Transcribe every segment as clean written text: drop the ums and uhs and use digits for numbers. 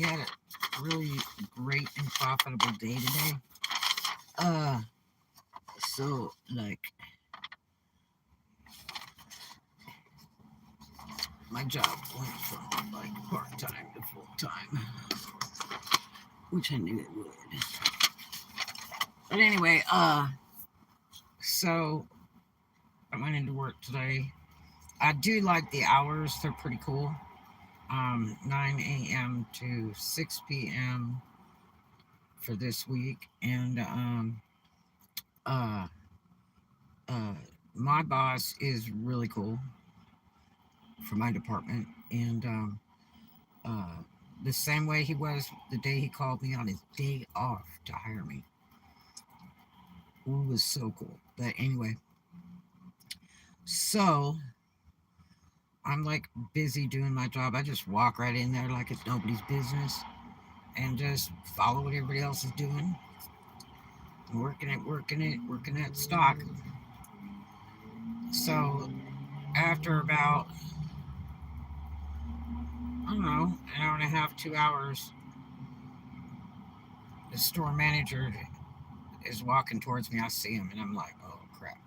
had a really great and profitable day today. Uh, so like my job went from like part time to full time, which I knew it would. But anyway, so I went into work today. I do like the hours; they're pretty cool. 9 a.m. to 6 p.m. for this week, and uh, uh, my boss is really cool for my department, and uh, the same way he was the day he called me on his day off to hire me. It was so cool. But anyway, so I'm like busy doing my job. I just walk right in there like it's nobody's business and just follow what everybody else is doing, working at stock. So after about, I don't know, an hour and a half, 2 hours, the store manager is walking towards me. I see him and I'm like, oh crap.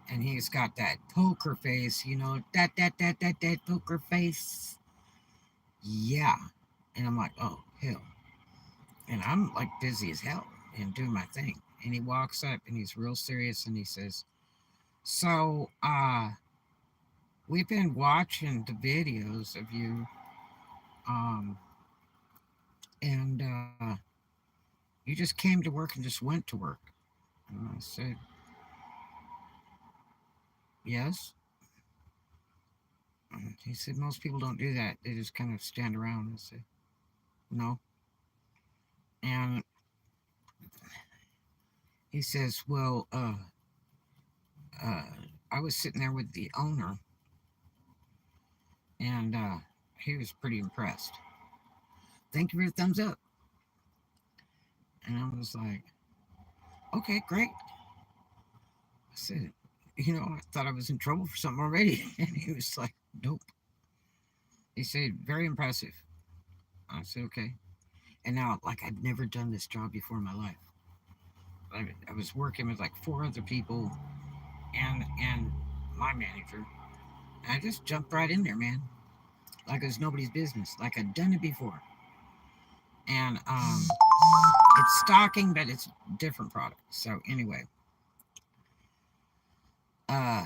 And he's got that poker face, that poker face. Yeah. And I'm like, oh hell. And I'm like busy as hell and doing my thing. And he walks up and he's real serious and he says, so we've been watching the videos of you, um and you just came to work and just went to work. And I said, yes. And he said, most people don't do that. They just kind of stand around. I said, no. And he says, well, uh, I was sitting there with the owner, and he was pretty impressed. Thank you for the thumbs up. And I was like, okay, great. I said, I thought I was in trouble for something already. And he was like, nope. He said, very impressive. I said, okay. And now, like, I'd never done this job before in my life. I was working with like four other people and my manager. And I just jumped right in there, man. Like it was nobody's business. Like I'd done it before. And it's stocking, but it's different product. So anyway, uh,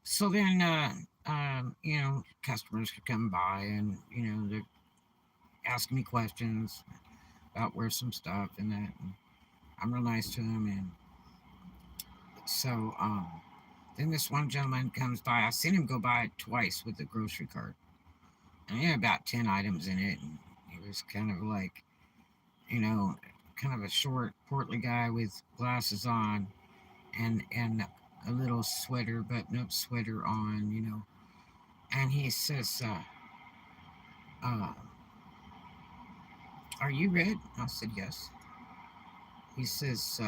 so then customers could come by and they're asking me questions about where some stuff and that. And I'm real nice to them, and so then this one gentleman comes by. I seen him go by it twice with the grocery cart, and he had about 10 items in it, and he was kind of like, you know, kind of a short, portly guy with glasses on, and a little sweater, button-up sweater on, and he says, uh, "Are you Red?" I said, "Yes." He says,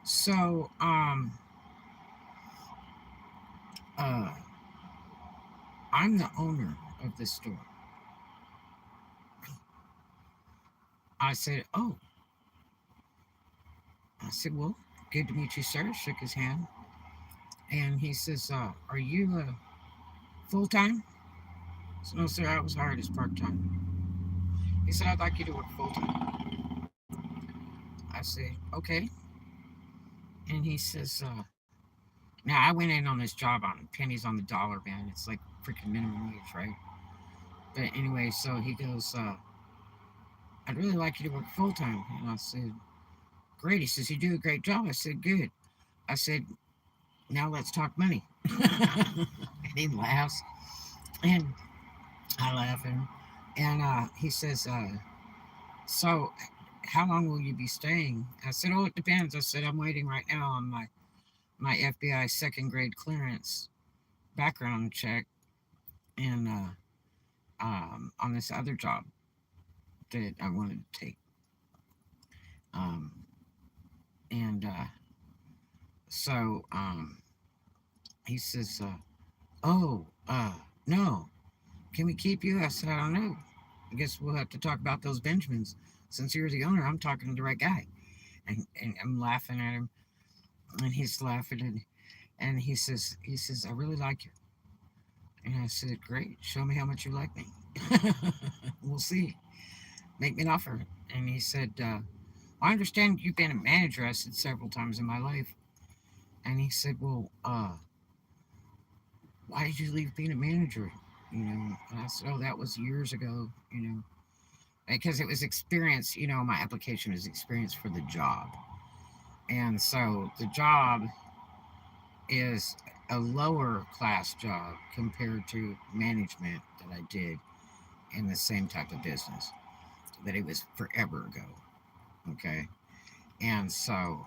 "So, uh, I'm the owner of this store." I said, "Oh." I said, "Well, good to meet you, sir." Shook his hand, and he says, "Are you full time?" I said, "No, sir. I was hired as part time." He said, "I'd like you to work full time." I said, "Okay." And he says, "Now I went in on this job on pennies on the dollar, man. It's like freaking minimum wage, right?" But anyway, so he goes, "I'd really like you to work full time." And I said, "Great." He says, "You do a great job." I said, "Good." I said, "Now let's talk money." And he laughs, and I laugh at him. And he says, "So, how long will you be staying?" I said, "Oh, it depends." I said, "I'm waiting right now on my FBI second grade clearance background check, and on this other job that I wanted to take." Um, and so he says, "Oh, no. can we keep you? I said, I don't know. I guess we'll have to talk about those Benjamins. Since you're the owner, I'm talking to the right guy. And I'm laughing at him, and he's laughing, and he says, I really like you. And I said, great. Show me how much you like me. We'll see. Make me an offer. And he said, I understand you've been a manager. I said several times in my life. And he said, well, why did you leave being a manager? And I said, oh, that was years ago, because it was experience. My application was experience for the job. And so the job is a lower class job compared to management that I did in the same type of business, but it was forever ago. Okay. And so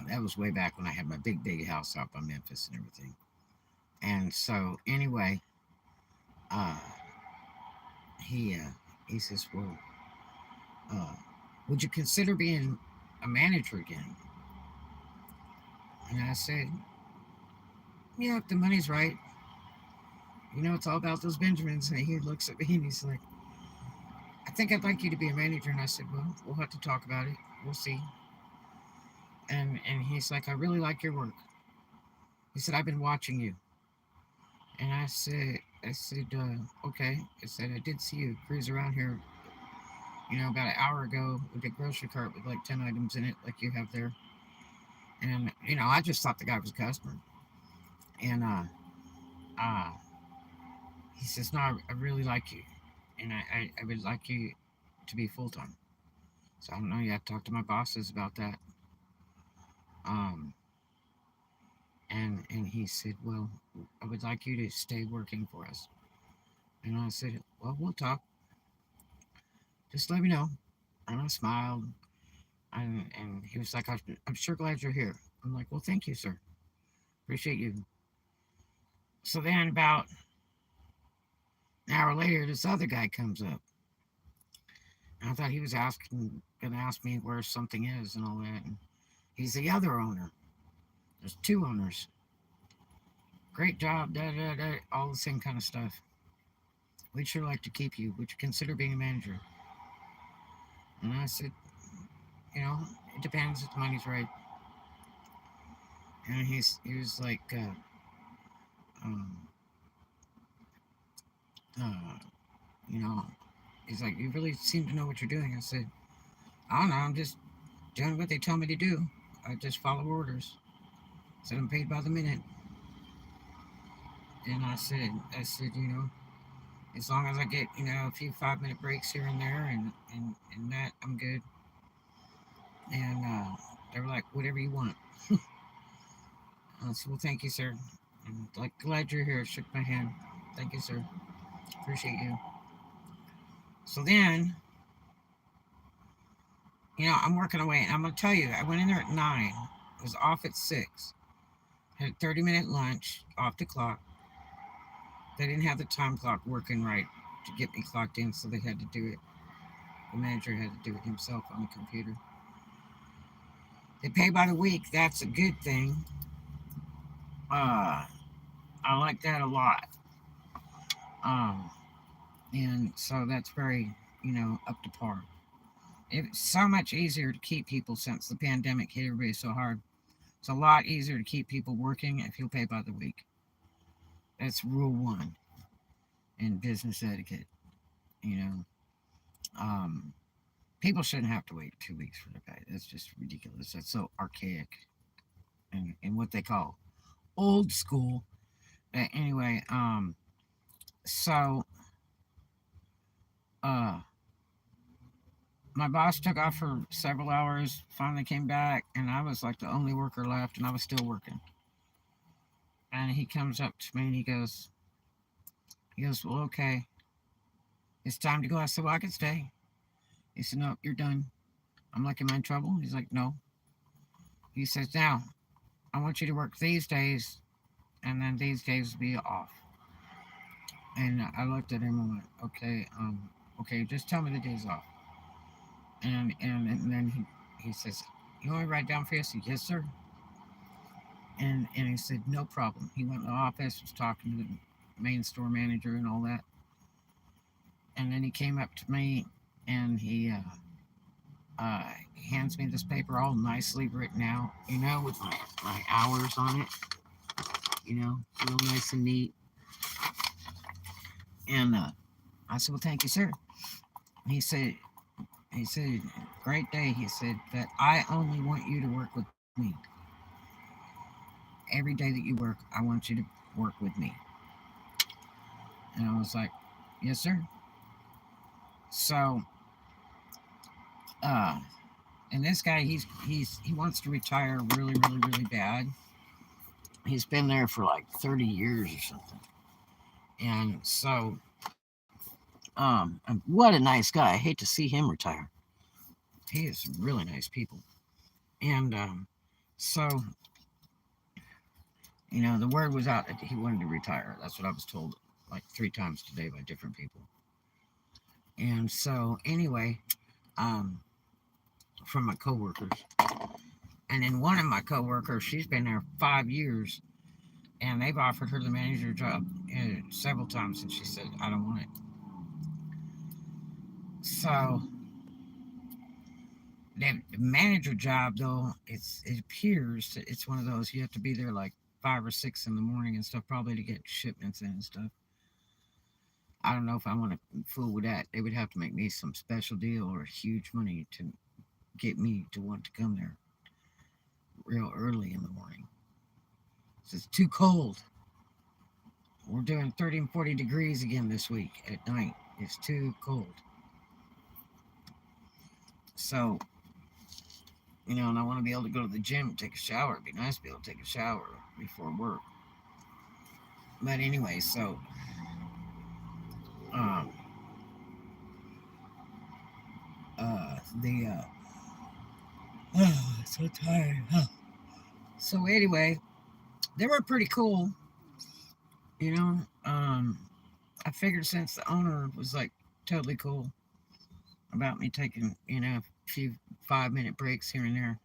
that was way back when I had my big house out by Memphis and everything. And so anyway, uh, he says, well, uh, would you consider being a manager again? And I said, yeah, if the money's right. It's all about those Benjamins. And he looks at me and he's like, I think I'd like you to be a manager. And I said, well, we'll have to talk about it. We'll see. And he's like, I really like your work. He said, I've been watching you. And I said, okay. I said, I did see you cruise around here, about an hour ago with a grocery cart with like 10 items in it, like you have there. And, I just thought the guy was a customer. And uh, he says, no, I really like you. And I would like you to be full time. So I don't know. You have to talk to my bosses about that. Um, and he said, well, I would like you to stay working for us. And I said, well, we'll talk. Just let me know. And I smiled. And he was like, I'm sure glad you're here. I'm like, well, thank you, sir. Appreciate you. So then about an hour later, this other guy comes up. And I thought he was going to ask me where something is and all that. And he's the other owner. There's two owners. Great job, all the same kind of stuff. We'd sure like to keep you. Would you consider being a manager? And I said, it depends if the money's right. And he was like, um, uh, you know, he's like, you really seem to know what you're doing. I said, I don't know. I'm just doing what they tell me to do. I just follow orders. I said, I'm paid by the minute. And I said, as long as I get, a few 5-minute breaks here and there and that, I'm good. And they were like, whatever you want. I said, well, thank you, sir. I'm like, glad you're here. Shook my hand. Thank you, sir. Appreciate you. So then, I'm working away. And I'm going to tell you, I went in there at 9. I was off at 6. Had a 30-minute lunch off the clock. They didn't have the time clock working right to get me clocked in, so they had to do it. The manager had to do it himself on the computer. They pay by the week. That's a good thing. I like that a lot. Um, and so that's very, up to par. It's so much easier to keep people since the pandemic hit everybody so hard. It's a lot easier to keep people working if you'll pay by the week. That's rule 1 in business etiquette. You know, um, people shouldn't have to wait 2 weeks for their pay. That's just ridiculous. That's so archaic and what they call old school. Anyway, so uh, my boss took off for several hours, finally came back, and I was like the only worker left, and I was still working. And he comes up to me and he goes, well, okay, it's time to go. I said, well, I can stay. He said, no, you're done. I'm like, am I in trouble? He's like, no. He says, now, I want you to work these days, and then these days will be off. And I looked at him and went, okay, just tell me the days off. And then he says, you want me to write down for you? I said, yes, sir. And he said, no problem. He went to the office, was talking to main store manager and all that. And then he came up to me and he hands me this paper all nicely written out, with my hours on it, real nice and neat. And I said, well, thank you, sir. He said, he said, great day. He said, but I only want you to work with me. Every day that you work, I want you to work with me. And I was like, yes, sir. So, uh, and this guy, he wants to retire really, really, really bad. He's been there for like 30 years or something. And so, and what a nice guy. I hate to see him retire. He is really nice people. And so, the word was out that he wanted to retire. That's what I was told like 3 times today by different people. And so, anyway, um, from my coworkers. And then one of my coworkers, she's been there 5 years, and they've offered her the manager job several times, and she said, I don't want it. So, the manager job, though, it appears that it's one of those you have to be there like 5 or 6 in the morning and stuff, probably to get shipments in and stuff. I don't know if I want to fool with that. They would have to make me some special deal or huge money to get me to want to come there real early in the morning. It's too cold. We're doing 30 and 40 degrees again this week at night. It's too cold. So, and I want to be able to go to the gym and take a shower. It'd be nice to be able to take a shower before work. But anyway, so, um, I'm so tired. So anyway, they were pretty cool, you know. I figured since the owner was like totally cool about me taking, a few 5-minute breaks here and there.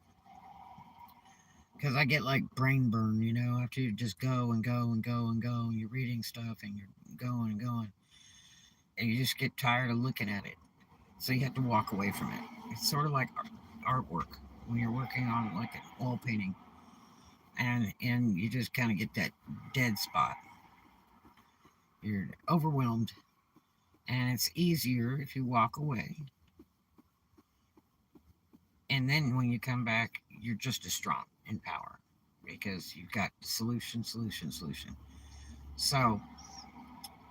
Because I get like brain burn, after you just go and go and go and go, and you're reading stuff and you're going and going, and you just get tired of looking at it. So you have to walk away from it. It's sort of like artwork when you're working on like an oil painting, and you just kind of get that dead spot. You're overwhelmed, and it's easier if you walk away. And then when you come back, you're just as strong in power because you've got solution, solution, solution. So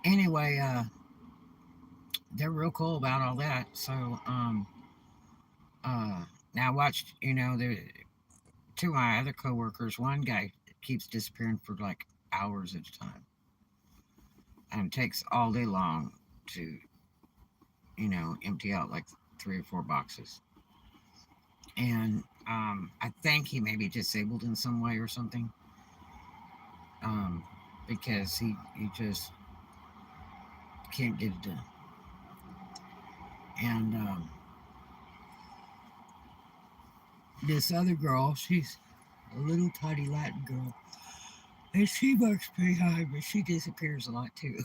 anyway, they're real cool about all that. So now I watched, the 2 of my other coworkers. One guy keeps disappearing for like hours at a time, and it takes all day long to, empty out like 3 or 4 boxes. And I think he may be disabled in some way or something, because he just can't get it done. And this other girl, she's a little tiny Latin girl, and she works pretty hard, but she disappears a lot too.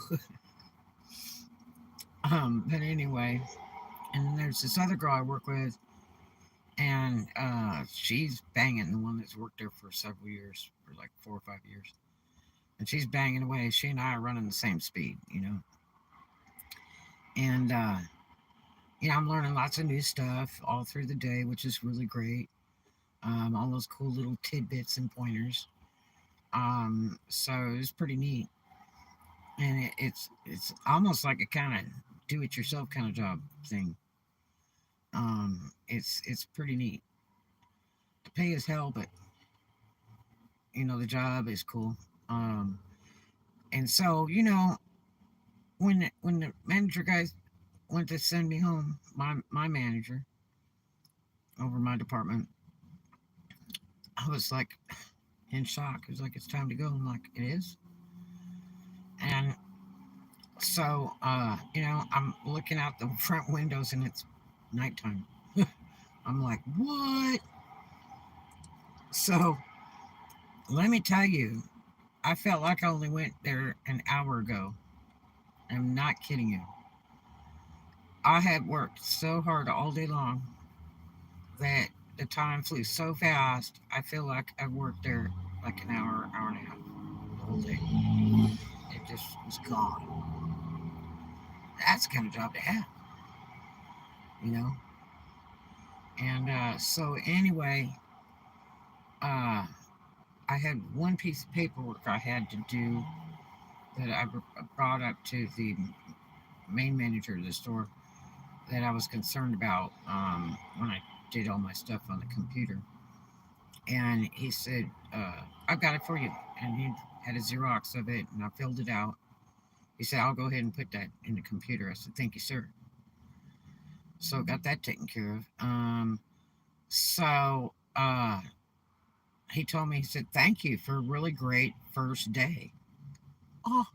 But anyway, and then there's this other girl I work with, and she's banging, the one that's worked there for several years, for like 4 or 5 years, and she's banging away. She and I are running the same speed, and I'm learning lots of new stuff all through the day, which is really great. All those cool little tidbits and pointers. So it's pretty neat, and it's almost like a kind of do-it-yourself kind of job thing. It's pretty neat. The pay is hell, but the job is cool. And so when the manager guys went to send me home, my manager over my department, I was like in shock. It was like, it's time to go. I'm like, it is. And so I'm looking out the front windows and it's nighttime. I'm like, what? So let me tell you, I felt like I only went there an hour ago. I'm not kidding you. I had worked so hard all day long that the time flew so fast. I feel like I worked there like an hour, hour and a half the whole day. It just was gone. That's the kind of job to have, you know. And so anyway, uh, I had one piece of paperwork I had to do that I brought up to the main manager of the store that I was concerned about when I did all my stuff on the computer. And he said, I've got it for you. And he had a Xerox of it, and I filled it out. He said, I'll go ahead and put that in the computer. I said, thank you, sir. So got that taken care of. So he told me, he said, thank you for a really great first day. Oh,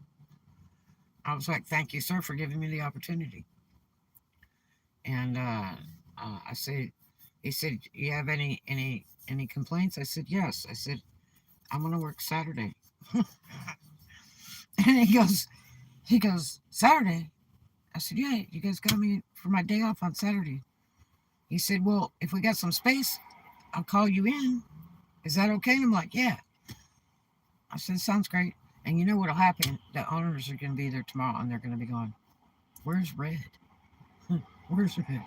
I was like, thank you, sir, for giving me the opportunity. And I said, he said, you have any complaints? I said, yes. I said, I'm going to work Saturday. And he goes, Saturday? I said, yeah, you guys got me for my day off on Saturday. He said, well, if we got some space, I'll call you in. Is that okay? And I'm like, yeah. I said, sounds great. And you know what'll happen? The owners are going to be there tomorrow, and they're going to be going, where's Red? Where's Red?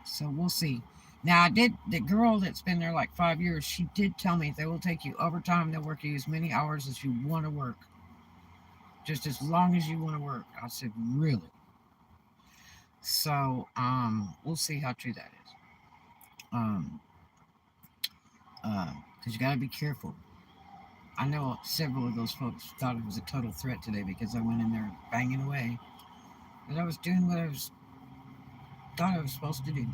So we'll see. Now, the girl that's been there like 5 years, she did tell me they will take you overtime. They'll work you as many hours as you want to work. Just as long as you want to work. I said, really? So, we'll see how true that is. Um, because you got to be careful. I know several of those folks thought it was a total threat today because I went in there banging away, but I was doing what I was thought I was supposed to do,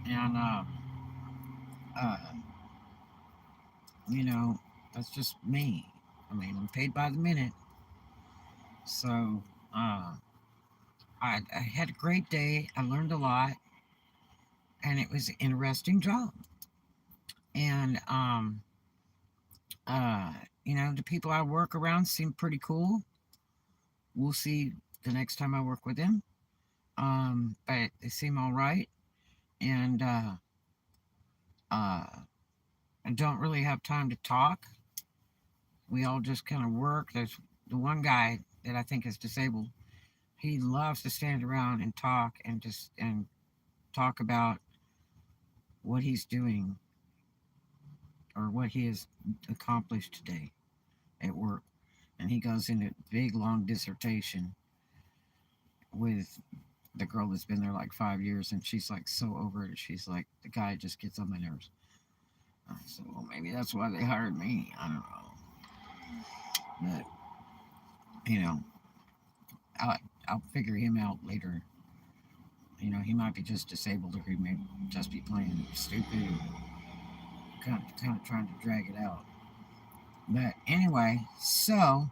and uh, you know, that's just me. I mean, I'm paid by the minute, so I had a great day. I learned a lot, and it was an interesting job, and uh, the people I work around seem pretty cool. We'll see the next time I work with them. But they seem all right, and uh, I don't really have time to talk. We all just kind of work. There's the one guy that I think is disabled. He loves to stand around and talk and talk about what he's doing or what he has accomplished today at work. And he goes into a big long dissertation with the girl that's been there like 5 years, and she's like so over it. She's like, the guy just gets on my nerves. So well, maybe that's why they hired me. I don't know, but I'll, I'll figure him out later. He might be just disabled, or he may just be playing stupid, kind of trying to drag it out. But anyway, so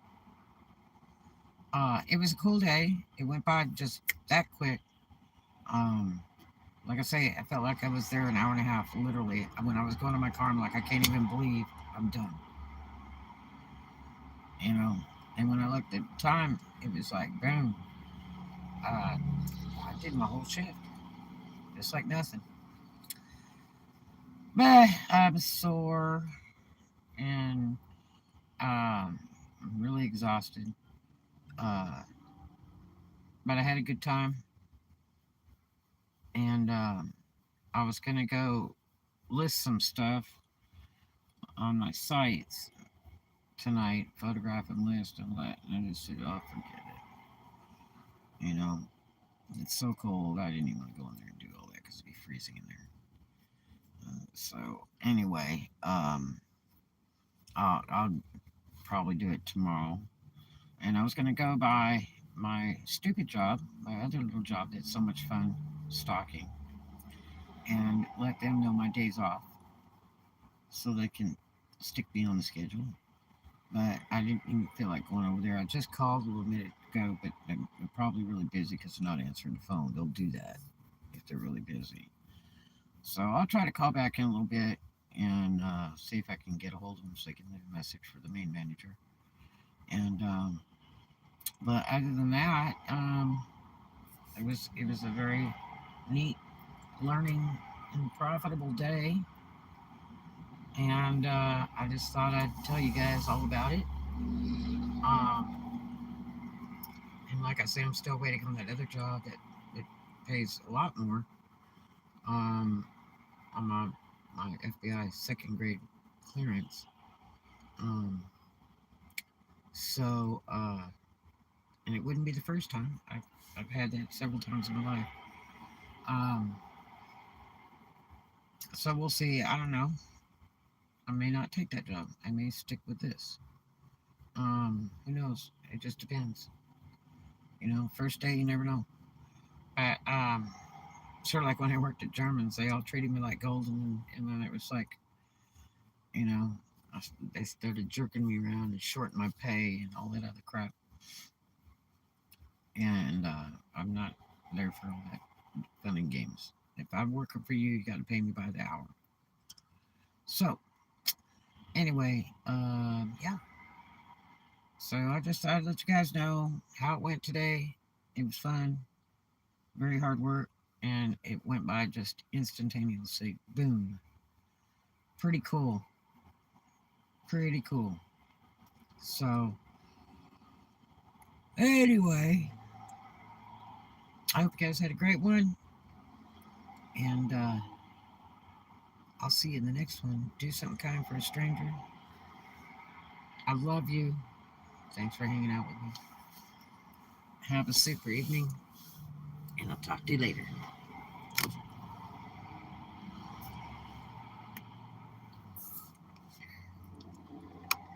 it was a cool day. It went by just that quick. Um, like I say, I felt like I was there an hour and a half, literally. When I was going to my car, I'm like, I can't even believe I'm done. You know, and when I looked at the time, it was like, boom. I did my whole shift, just like nothing. But I'm sore and I'm really exhausted. Uh, but I had a good time, and I was gonna go list some stuff on my sites tonight, photograph and list and all that, and I just said, oh, forget it. It's so cold. I didn't even want to go in there and do all that because it'd be freezing in there. So anyway, I'll probably do it tomorrow. And I was gonna go by my stupid job, my other little job that's so much fun, stalking, and let them know my days off so they can stick me on the schedule. But I didn't even feel like going over there. I just called a little minute ago, but they're probably really busy because they're not answering the phone. They'll do that if they're really busy. So I'll try to call back in a little bit and see if I can get a hold of him so I can leave a message for the main manager. And but other than that, it was a very neat, learning, and profitable day. And I just thought I'd tell you guys all about it. And like I said, I'm still waiting on that other job that pays a lot more. Um, on my FBI second grade clearance. Um, so and it wouldn't be the first time. I've had that several times in my life. Um, so we'll see. I don't know. I may not take that job. I may stick with this. Who knows? It just depends. First day you never know. But sort of like when I worked at Germans, they all treated me like gold, and then it was like, you know, they started jerking me around and shorting my pay and all that other crap. And I'm not there for all that fun and games. If I'm working for you, you got to pay me by the hour. So anyway, yeah. So I just thought I'd let you guys know how it went today. It was fun, very hard work, and it went by just instantaneously. Boom. Pretty cool. Pretty cool. So anyway, I hope you guys had a great one, and I'll see you in the next one. Do something kind for a stranger. I love you. Thanks for hanging out with me. Have a super evening, and I'll talk to you later.